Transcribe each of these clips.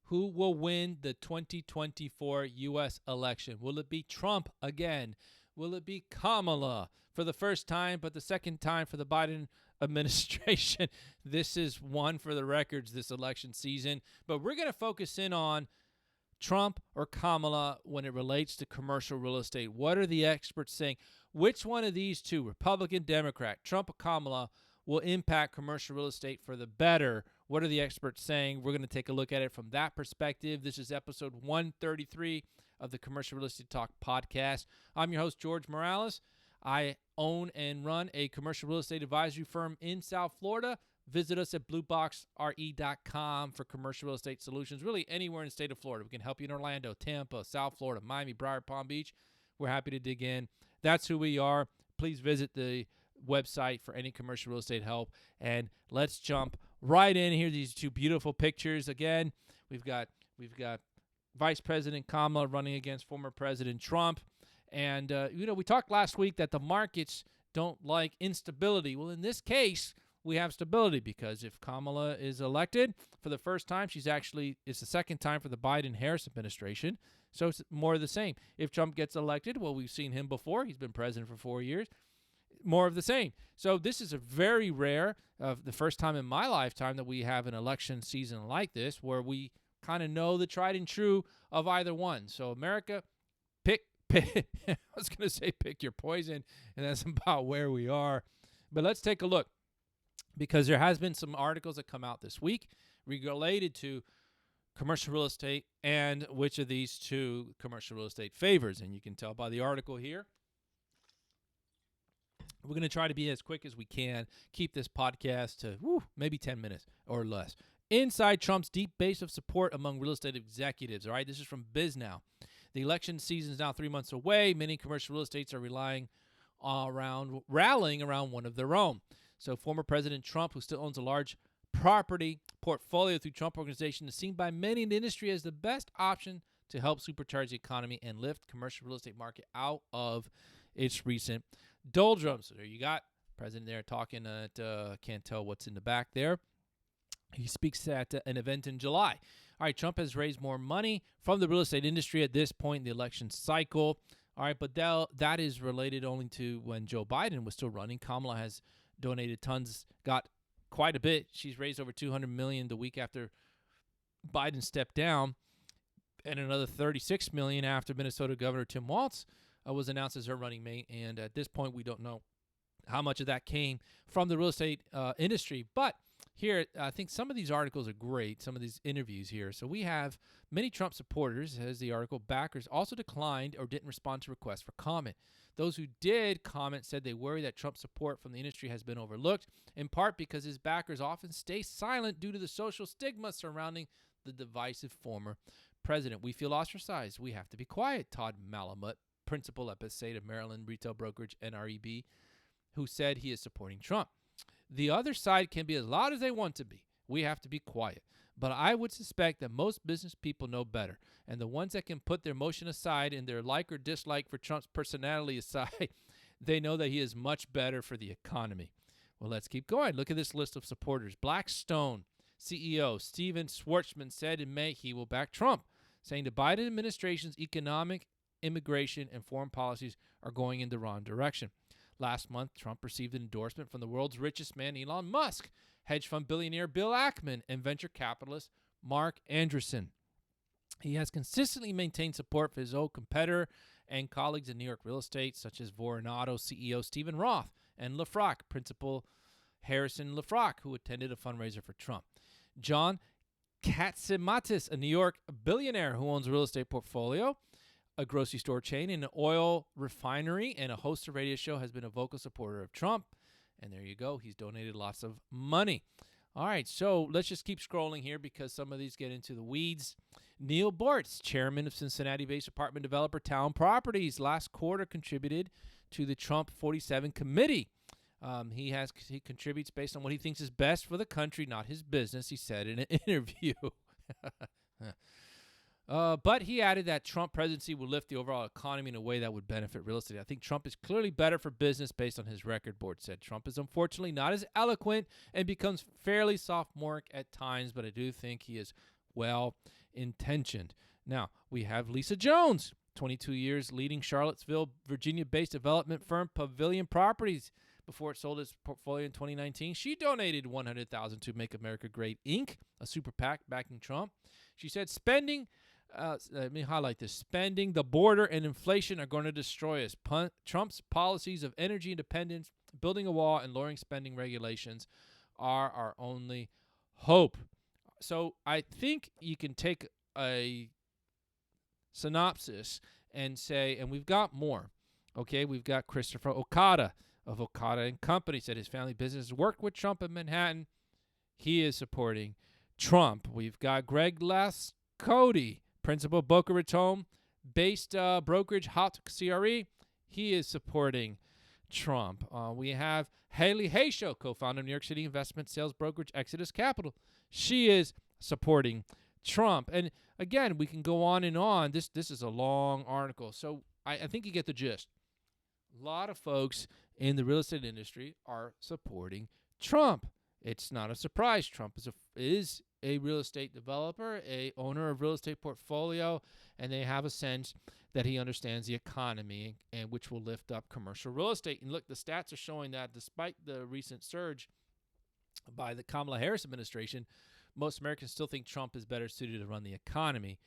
Who will win the 2024 U.S. election? Will it be Trump again? Will it be Kamala for the first time, but the second time for the Biden administration? This is one for the records this election season. But we're going to focus in on Trump or Kamala when it relates to commercial real estate. What are the experts saying? Which one of these two, Republican, Democrat, Trump or Kamala, will impact commercial real estate for the better? What are the experts saying? We're going to take a look at it from that perspective. This is episode 133 of the Commercial Real Estate Talk podcast. I'm your host, George Morales. I own and run a commercial real estate advisory firm in South Florida. Visit us at blueboxre.com for commercial real estate solutions, really anywhere in the state of Florida. We can help you in Orlando, Tampa, South Florida, Miami, Broward, Palm Beach. We're happy to dig in. That's who we are. Please visit the website for any commercial real estate help. And let's jump right in here. These two beautiful pictures. Again, we've got Vice President Kamala running against former President Trump. And, we talked last week that the markets don't like instability. Well, in this case, we have stability because if Kamala is elected for the first time, it's the second time for the Biden-Harris administration. So it's more of the same. If Trump gets elected, well, we've seen him before. He's been president for 4 years. More of the same. So this is a very rare, the first time in my lifetime that we have an election season like this where we kind of know the tried and true of either one. So America, pick I was going to say pick your poison, and that's about where we are. But let's take a look because there has been some articles that come out this week related to commercial real estate and which of these two commercial real estate favors. And you can tell by the article here. We're going to try to be as quick as we can, keep this podcast to maybe 10 minutes or less. Inside Trump's deep base of support among real estate executives. All right, this is from BizNow. The election season is now 3 months away. Many commercial real estates are rallying around one of their own. So former President Trump, who still owns a large property portfolio through Trump Organization, is seen by many in the industry as the best option to help supercharge the economy and lift commercial real estate market out of its recent doldrums. So there you got President there talking at, can't tell what's in the back there. He speaks at an event in July. All right, Trump has raised more money from the real estate industry at this point in the election cycle. All right, but that is related only to when Joe Biden was still running. Kamala has donated tons, got quite a bit. She's raised over $200 million the week after Biden stepped down, and another $36 million after Minnesota Governor Tim Walz was announced as her running mate. And at this point, we don't know how much of that came from the real estate industry. But here, I think some of these articles are great, some of these interviews here. So we have many Trump supporters, as the article, backers also declined or didn't respond to requests for comment. Those who did comment said they worry that Trump's support from the industry has been overlooked, in part because his backers often stay silent due to the social stigma surrounding the divisive former president. We feel ostracized. We have to be quiet, Todd Malamut, principal at Passaic Maryland retail brokerage NREB, who said he is supporting Trump. The other side can be as loud as they want to be. We have to be quiet. But I would suspect that most business people know better. And the ones that can put their emotion aside and their like or dislike for Trump's personality aside, they know that he is much better for the economy. Well, let's keep going. Look at this list of supporters. Blackstone CEO Steven Schwarzman said in May he will back Trump, saying the Biden administration's economic, immigration, and foreign policies are going in the wrong direction. Last month, Trump received an endorsement from the world's richest man, Elon Musk, hedge fund billionaire Bill Ackman, and venture capitalist Mark Andreessen. He has consistently maintained support for his old competitor and colleagues in New York real estate, such as Vornado CEO Stephen Roth and LeFrak, principal Harrison LeFrak, who attended a fundraiser for Trump. John Katsimatis, a New York billionaire who owns a real estate portfolio, a grocery store chain, and an oil refinery, and a host of radio show, has been a vocal supporter of Trump. And there you go. He's donated lots of money. All right, so let's just keep scrolling here because some of these get into the weeds. Neil Bortz, chairman of Cincinnati-based apartment developer Town Properties, last quarter contributed to the Trump 47 committee. He contributes based on what he thinks is best for the country, not his business, he said in an interview. But he added that Trump presidency would lift the overall economy in a way that would benefit real estate. I think Trump is clearly better for business based on his record, Bortz said. Trump is unfortunately not as eloquent and becomes fairly sophomoric at times, but I do think he is well-intentioned. Now, we have Lisa Jones, 22 years leading Charlottesville, Virginia-based development firm Pavilion Properties. Before it sold its portfolio in 2019, she donated $100,000 to Make America Great Inc., a super PAC backing Trump. She said, let me highlight this, spending, the border, and inflation are going to destroy us. Trump's policies of energy independence, building a wall, and lowering spending regulations are our only hope. So I think you can take a synopsis and say, and we've got more. Okay, we've got Christopher Okada of Okada and Company said his family business worked with Trump in Manhattan. He is supporting Trump. We've got Greg Lascodi, principal Boca Raton based brokerage Hot CRE. He is supporting Trump. We have Haley Haysho, co-founder of New York City investment sales brokerage Exodus Capital. She is supporting Trump. And again, we can go on and on. This is a long article. So I think you get the gist. A lot of folks in the real estate industry are supporting Trump. It's not a surprise. Trump is a real estate developer, a owner of real estate portfolio, and they have a sense that he understands the economy and which will lift up commercial real estate. And look, the stats are showing that despite the recent surge by the Kamala Harris administration, most Americans still think Trump is better suited to run the economy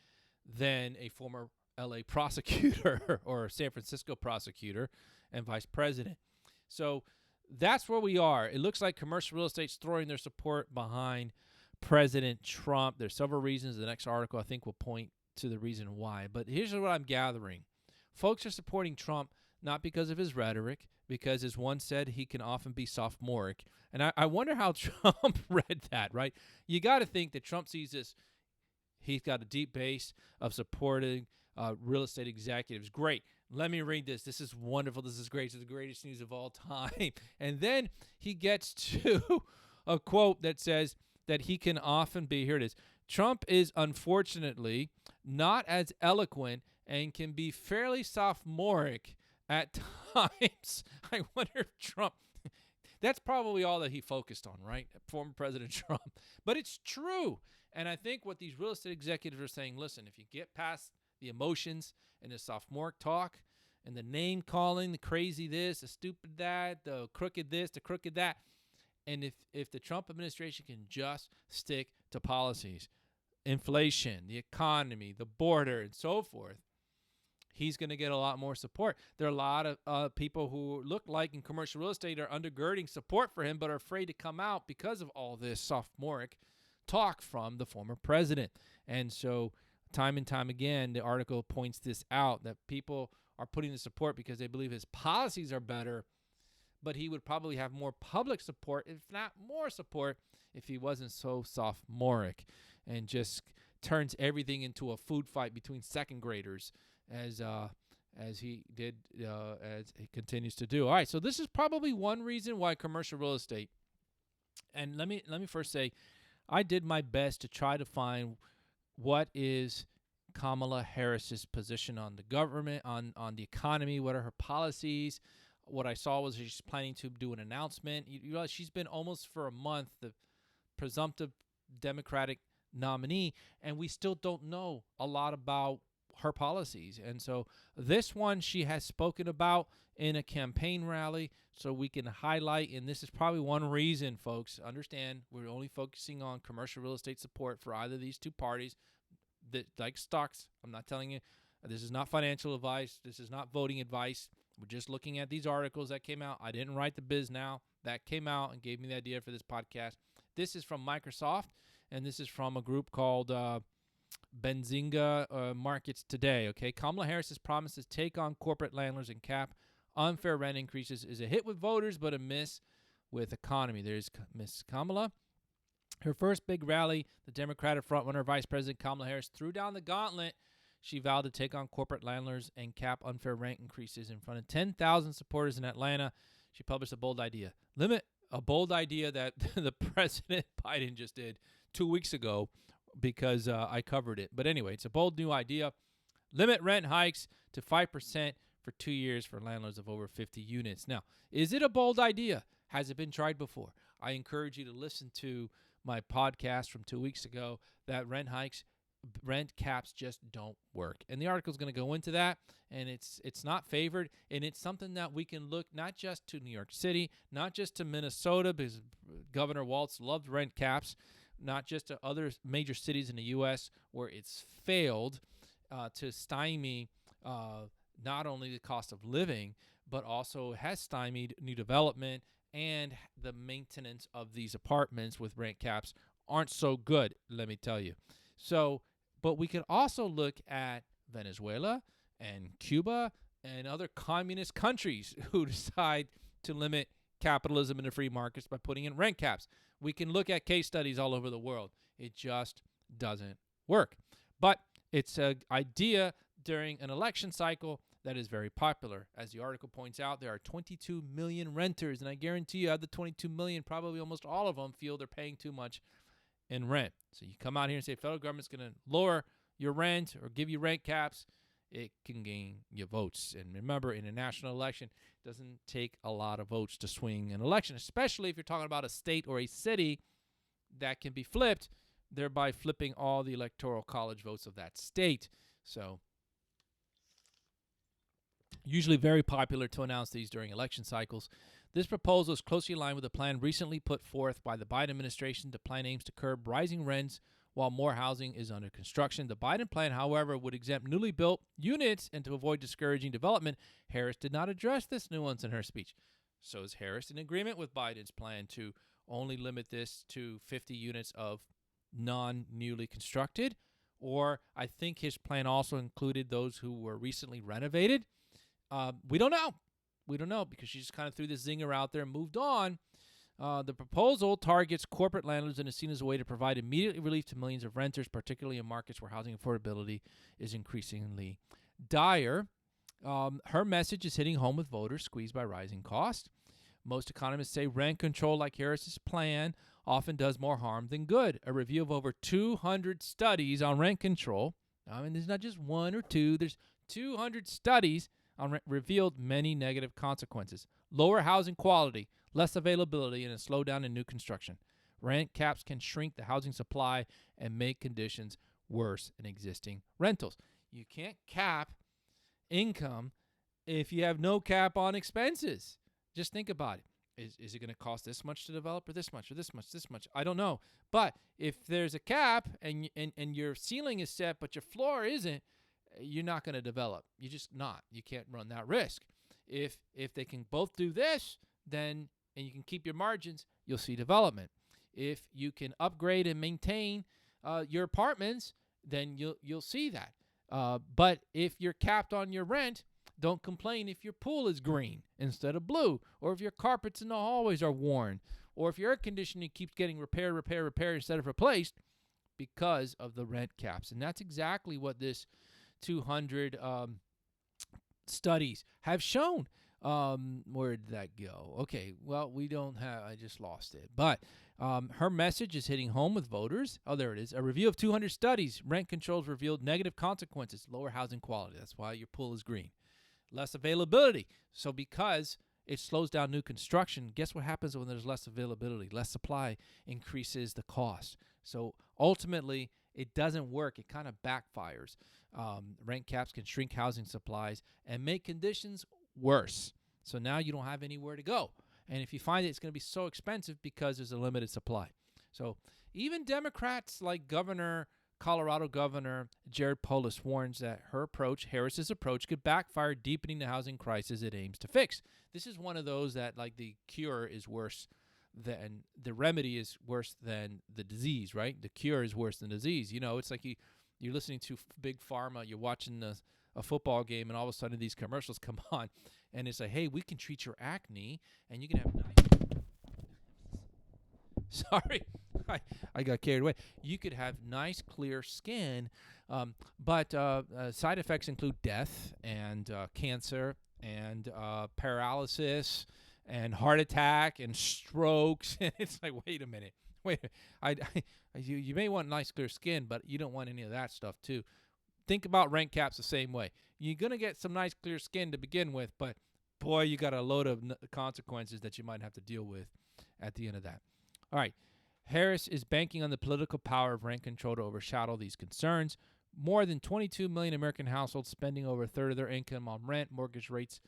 than a former LA prosecutor or San Francisco prosecutor and vice president. So that's where we are. It looks like commercial real estate's throwing their support behind President Trump. There's several reasons. The next article, I think, will point to the reason why. But here's what I'm gathering. Folks are supporting Trump not because of his rhetoric, because, as one said, he can often be sophomoric. And I wonder how Trump read that, right? You got to think that Trump sees this. He's got a deep base of supporting real estate executives. Great. Let me read this. This is wonderful. This is great. This is the greatest news of all time. And then he gets to a quote that says that he can often be, here it is, Trump is unfortunately not as eloquent and can be fairly sophomoric at times. I wonder if Trump, that's probably all that he focused on, right? Former President Trump. But it's true. And I think what these real estate executives are saying, listen, if you get past the emotions and the sophomoric talk and the name calling, the crazy this, the stupid that, the crooked this, the crooked that, and if the Trump administration can just stick to policies, inflation, the economy, the border, and so forth, he's going to get a lot more support. There are a lot of people who look like in commercial real estate are undergirding support for him but are afraid to come out because of all this sophomoric talk from the former president. And so time and time again, the article points this out, that people are putting the support because they believe his policies are better, but he would probably have more public support, if not more support, if he wasn't so sophomoric and just turns everything into a food fight between second graders as he did, as he continues to do. All right, so this is probably one reason why commercial real estate, and let me first say, I did my best to try to find what is Kamala Harris's position on the government, on the economy, what are her policies. What I saw was she's planning to do an announcement. You realize she's been almost for a month the presumptive Democratic nominee, and we still don't know a lot about her policies. And so this one she has spoken about in a campaign rally, so we can highlight, and this is probably one reason, folks, understand we're only focusing on commercial real estate support for either of these two parties. That, like stocks, I'm not telling you, this is not financial advice, this is not voting advice. We're just looking at these articles that came out. I didn't write the biz now. That came out and gave me the idea for this podcast. This is from Microsoft, and this is from a group called Benzinga Markets Today. Okay, Kamala Harris's promise to take on corporate landlords and cap unfair rent increases is a hit with voters, but a miss with economy. There's Miss Kamala. Her first big rally, the Democratic frontrunner Vice President Kamala Harris threw down the gauntlet. She vowed to take on corporate landlords and cap unfair rent increases in front of 10,000 supporters in Atlanta. She published a bold idea. A bold idea that the President Biden just did 2 weeks ago because I covered it. But anyway, it's a bold new idea. Limit rent hikes to 5% for 2 years for landlords of over 50 units. Now, is it a bold idea? Has it been tried before? I encourage you to listen to my podcast from 2 weeks ago that rent caps just don't work. And the article is going to go into that, and it's not favored, and it's something that we can look not just to New York City, not just to Minnesota, because Governor Walz loved rent caps, not just to other major cities in the U.S. where it's failed to stymie not only the cost of living, but also has stymied new development, and the maintenance of these apartments with rent caps aren't so good, let me tell you. So, but we can also look at Venezuela and Cuba and other communist countries who decide to limit capitalism in the free markets by putting in rent caps. We can look at case studies all over the world. It just doesn't work. But it's an idea during an election cycle that is very popular. As the article points out, there are 22 million renters, and I guarantee you, out of the 22 million, probably almost all of them feel they're paying too much in rent. So you come out here and say federal government's going to lower your rent or give you rent caps, it can gain you votes. And remember, in a national election, it doesn't take a lot of votes to swing an election, especially if you're talking about a state or a city that can be flipped, thereby flipping all the electoral college votes of that state. So usually very popular to announce these during election cycles. This proposal is closely aligned with a plan recently put forth by the Biden administration. The plan aims to curb rising rents while more housing is under construction. The Biden plan, however, would exempt newly built units, and to avoid discouraging development, Harris did not address this nuance in her speech. So is Harris in agreement with Biden's plan to only limit this to 50 units of non-newly constructed? Or I think his plan also included those who were recently renovated. We don't know. We don't know because she just kind of threw this zinger out there and moved on. The proposal targets corporate landlords and is seen as a way to provide immediate relief to millions of renters, particularly in markets where housing affordability is increasingly dire. Her message is hitting home with voters squeezed by rising costs. Most economists say rent control, like Harris's plan, often does more harm than good. A review of over 200 studies on rent control, I mean, there's not just one or two, there's 200 studies on rent, revealed many negative consequences. Lower housing quality, less availability, and a slowdown in new construction. Rent caps can shrink the housing supply and make conditions worse in existing rentals. You can't cap income if you have no cap on expenses. Just think about it. Is it going to cost this much to develop, or this much, or this much, this much? I don't know. But if there's a cap and your ceiling is set but your floor isn't, you're not going to develop. You're just not. You can't run that risk. If they can both do this, then and you can keep your margins, you'll see development. If you can upgrade and maintain your apartments, then you'll see that. But if you're capped on your rent, don't complain if your pool is green instead of blue, or if your carpets in the hallways are worn, or if your air conditioning keeps getting repaired instead of replaced because of the rent caps. And that's exactly what this 200 studies have shown. Where did that go? Okay, well, we don't have, I just lost it. But her message is hitting home with voters. Oh, there it is. A review of 200 studies. Rent controls revealed negative consequences. Lower housing quality. That's why your pool is green. Less availability. So because it slows down new construction, guess what happens when there's less availability? Less supply increases the cost. So ultimately, it doesn't work. It kind of backfires. Rent caps can shrink housing supplies and make conditions worse. So now you don't have anywhere to go. And if you find it's going to be so expensive because there's a limited supply. So even Democrats like Colorado Governor Jared Polis warns that Harris's approach, could backfire, deepening the housing crisis it aims to fix. This is one of those that, like, the cure is worse than the remedy is worse than the disease, right? The cure is worse than the disease. You know, it's like you're listening to Big Pharma, you're watching a football game, and all of a sudden these commercials come on, and it's like, hey, we can treat your acne, and you can have Sorry, I got carried away. You could have nice, clear skin, but side effects include death and cancer and paralysis and heart attack and strokes. And it's like, wait a minute. You may want nice, clear skin, but you don't want any of that stuff too. Think about rent caps the same way. You're going to get some nice, clear skin to begin with, but boy, you got a load of consequences that you might have to deal with at the end of that. All right. Harris is banking on the political power of rent control to overshadow these concerns. More than 22 million American households spending over a third of their income on rent, mortgage rates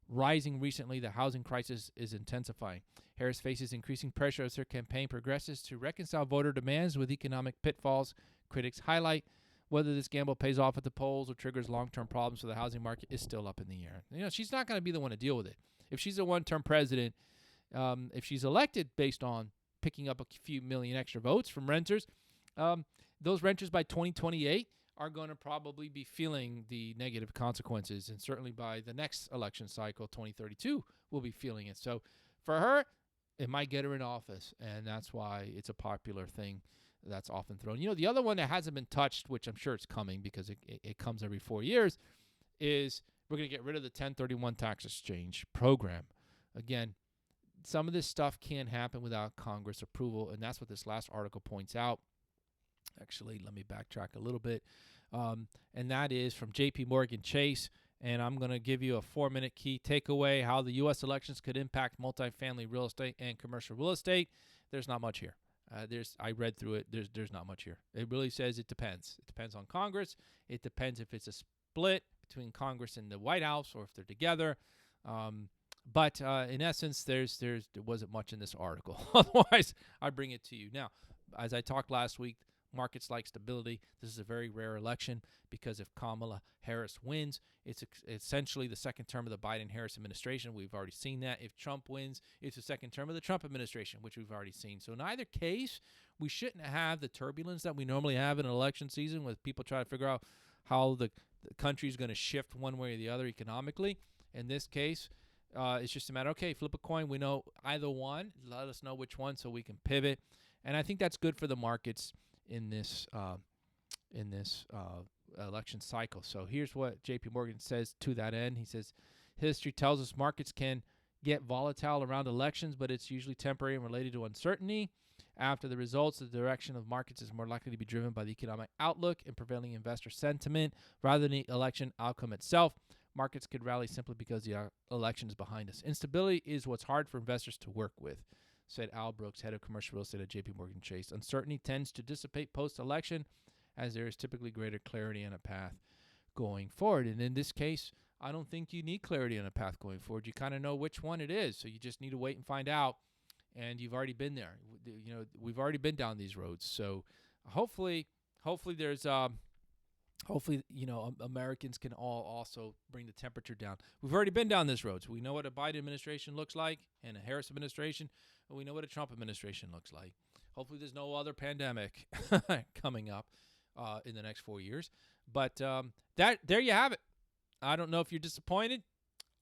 rising recently. The housing crisis is intensifying. Harris faces increasing pressure as her campaign progresses to reconcile voter demands with economic pitfalls. Critics highlight whether this gamble pays off at the polls or triggers long-term problems for the housing market is still up in the air. She's not going to be the one to deal with it. If she's a one-term president, if she's elected based on picking up a few million extra votes from renters, those renters by 2028 are going to probably be feeling the negative consequences, and certainly by the next election cycle, 2032, will be feeling it. So for her, it might get her in office, and that's why it's a popular thing that's often thrown. The other one that hasn't been touched, which I'm sure it's coming because it comes every 4 years, is we're going to get rid of the 1031 tax exchange program. Again, some of this stuff can't happen without Congress approval, and that's what this last article points out. Actually, let me backtrack a little bit. And that is from J.P. Morgan Chase. And I'm going to give you a 4-minute key takeaway, how the U.S. elections could impact multifamily real estate and commercial real estate. There's not much here. I read through it. There's not much here. It really says it depends. It depends on Congress. It depends if it's a split between Congress and the White House or if they're together. But in essence, there wasn't much in this article. Otherwise, I bring it to you. Now, as I talked last week, markets like stability. This is a very rare election because if Kamala Harris wins, it's essentially the second term of the Biden-Harris administration. We've already seen that. If Trump wins, it's the second term of the Trump administration, which we've already seen. So in either case, we shouldn't have the turbulence that we normally have in an election season with people trying to figure out how the country is going to shift one way or the other economically. In this case, it's just a matter, okay, flip a coin. We know either one. Let us know which one so we can pivot. And I think that's good for the markets in this election cycle. So here's what J.P. Morgan says to that end. He says, history tells us markets can get volatile around elections, but it's usually temporary and related to uncertainty. After the results, the direction of markets is more likely to be driven by the economic outlook and prevailing investor sentiment rather than the election outcome itself. Markets could rally simply because the election is behind us. Instability is what's hard for investors to work with, said Al Brooks, head of commercial real estate at J.P. Morgan Chase. Uncertainty tends to dissipate post-election as there is typically greater clarity on a path going forward. And in this case, I don't think you need clarity on a path going forward. You kind of know which one it is, so you just need to wait and find out. And you've already been there. We've already been down these roads. So hopefully there's hopefully, Americans can all also bring the temperature down. We've already been down this road. So we know what a Biden administration looks like and a Harris administration, and we know what a Trump administration looks like. Hopefully there's no other pandemic coming up in the next 4 years. But there you have it. I don't know if you're disappointed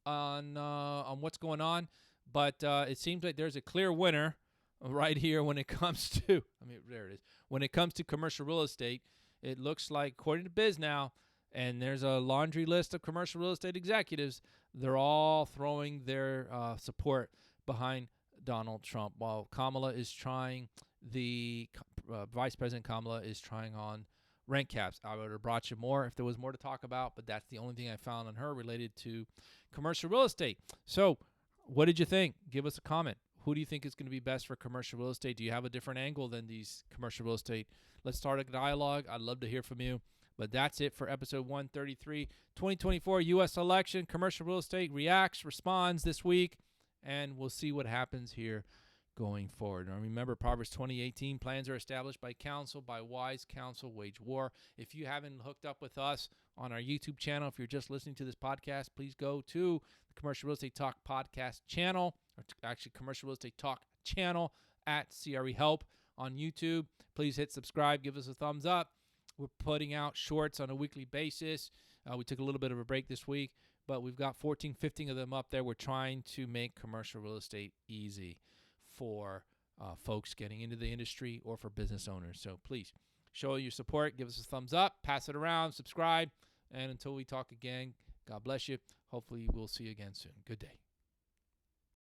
on what's going on, but it seems like there's a clear winner right here when it comes to, there it is. When it comes to commercial real estate, it looks like, according to BizNow, and there's a laundry list of commercial real estate executives, they're all throwing their support behind Donald Trump. While Kamala is trying, Vice President Kamala is trying on rent caps. I would have brought you more if there was more to talk about, but that's the only thing I found on her related to commercial real estate. So what did you think? Give us a comment. Who do you think is going to be best for commercial real estate? Do you have a different angle than these commercial real estate? Let's start a dialogue. I'd love to hear from you. But that's it for episode 133, 2024 U.S. election. Commercial real estate responds this week, and we'll see what happens here going forward. Now remember, Proverbs 20:18, plans are established by counsel, by wise counsel wage war. If you haven't hooked up with us on our YouTube channel, if you're just listening to this podcast, please go to the Commercial Real Estate Talk podcast channel, or actually Commercial Real Estate Talk channel at CRE Help on YouTube. Please hit subscribe, give us a thumbs up. We're putting out shorts on a weekly basis. We took a little bit of a break this week, but we've got 14, 15 of them up there. We're trying to make commercial real estate easy for folks getting into the industry or for business owners. So please show your support, give us a thumbs up, pass it around, subscribe, and until we talk again, God bless you. Hopefully we'll see you again soon. Good day.